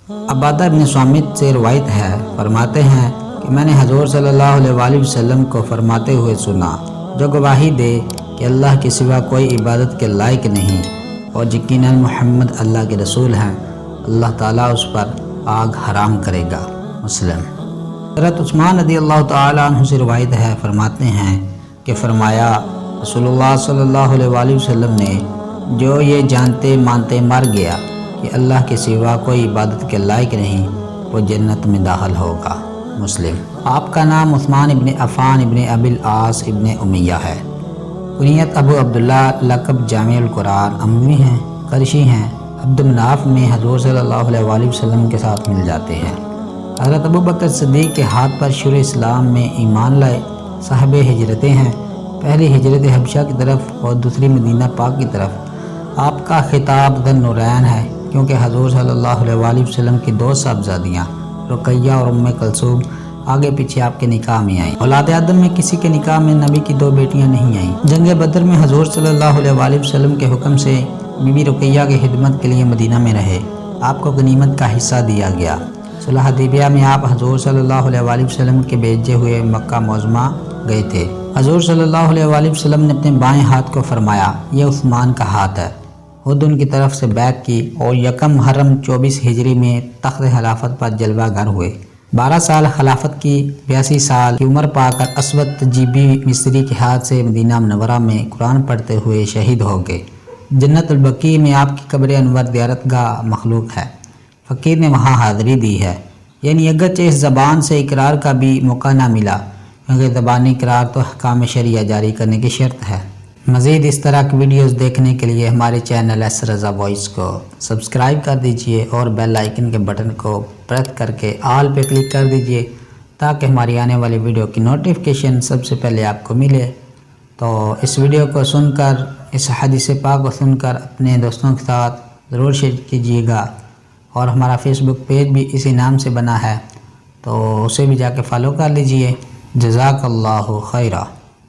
عبادہ ابن صامت سے روایت ہے، فرماتے ہیں کہ میں نے حضور صلی اللہ علیہ وآلہ وسلم کو فرماتے ہوئے سنا، جو گواہی دے کہ اللہ کے سوا کوئی عبادت کے لائق نہیں اور یقیناً محمد اللہ کے رسول ہیں، اللہ تعالیٰ اس پر آگ حرام کرے گا۔ مسلم۔ حضرت عثمان رضی اللہ تعالیٰ عنہ سے روایت ہے، فرماتے ہیں کہ فرمایا رسول اللہ صلی اللہ علیہ وآلہ وسلم نے، جو یہ جانتے مانتے مر گیا کہ اللہ کے سوا کوئی عبادت کے لائق نہیں، وہ جنت میں داخل ہوگا۔ مسلم۔ آپ کا نام عثمان ابن عفان ابن ابی العاص ابن امیہ ہے۔ کنیت ابو عبداللہ، لقب جامع القرآن، اموی ہیں، قرشی ہیں، عبد مناف میں حضور صلی اللہ علیہ وآلہ وسلم کے ساتھ مل جاتے ہیں۔ حضرت ابو بکر صدیق کے ہاتھ پر شروع اسلام میں ایمان لائے، صاحب ہجرتیں ہیں، پہلی ہجرت حبشہ کی طرف اور دوسری مدینہ پاک کی طرف۔ آپ کا خطاب ذی النورین ہے، کیونکہ حضور صلی اللہ علیہ وآلہ وسلم کی دو صاحبزادیاں رقیہ اور ام کلثوم آگے پیچھے آپ کے نکاح میں آئیں۔ اولاد آدم میں کسی کے نکاح میں نبی کی دو بیٹیاں نہیں آئیں۔ جنگ بدر میں حضور صلی اللہ علیہ وآلہ وسلم کے حکم سے بی بی رقیہ کی خدمت کے لیے مدینہ میں رہے، آپ کو غنیمت کا حصہ دیا گیا۔ صلح حدیبیہ میں آپ حضور صلی اللہ علیہ وآلہ وسلم کے بھیجے ہوئے مکہ معظمہ گئے تھے۔ حضور صلی اللہ علیہ وآلہ وسلم نے اپنے بائیں ہاتھ کو فرمایا، یہ عثمان کا ہاتھ ہے، خود ان کی طرف سے بیعت کی اور یکم محرم 24 ہجری میں تخت خلافت پر جلوہ گر ہوئے۔ 12 سال خلافت کی، 82 سال کی عمر پا کر اسود تجیبی مصری کے ہاتھ سے مدینہ منورہ میں قرآن پڑھتے ہوئے شہید ہو گئے۔ جنت البقیع میں آپ کی قبر انور زیارت گاہ مخلوق ہے، فقیر نے وہاں حاضری دی ہے، یعنی اگرچہ اس زبان سے اقرار کا بھی موقع نہ ملا، کیونکہ زبانی اقرار تو احکام شرعیہ جاری کرنے کی شرط ہے۔ مزید اس طرح کی ویڈیوز دیکھنے کے لیے ہمارے چینل ایس رضا وائس کو سبسکرائب کر دیجئے اور بیل آئیکن کے بٹن کو پریس کر کے آل پہ کلک کر دیجئے، تاکہ ہماری آنے والی ویڈیو کی نوٹیفیکیشن سب سے پہلے آپ کو ملے۔ تو اس ویڈیو کو سن کر، اس حدیث پاک کو سن کر اپنے دوستوں کے ساتھ ضرور شیئر کیجیے گا، اور ہمارا فیس بک پیج بھی اسی نام سے بنا ہے، تو اسے بھی جا کے فالو کر لیجئے۔ جزاک اللہ خیرہ۔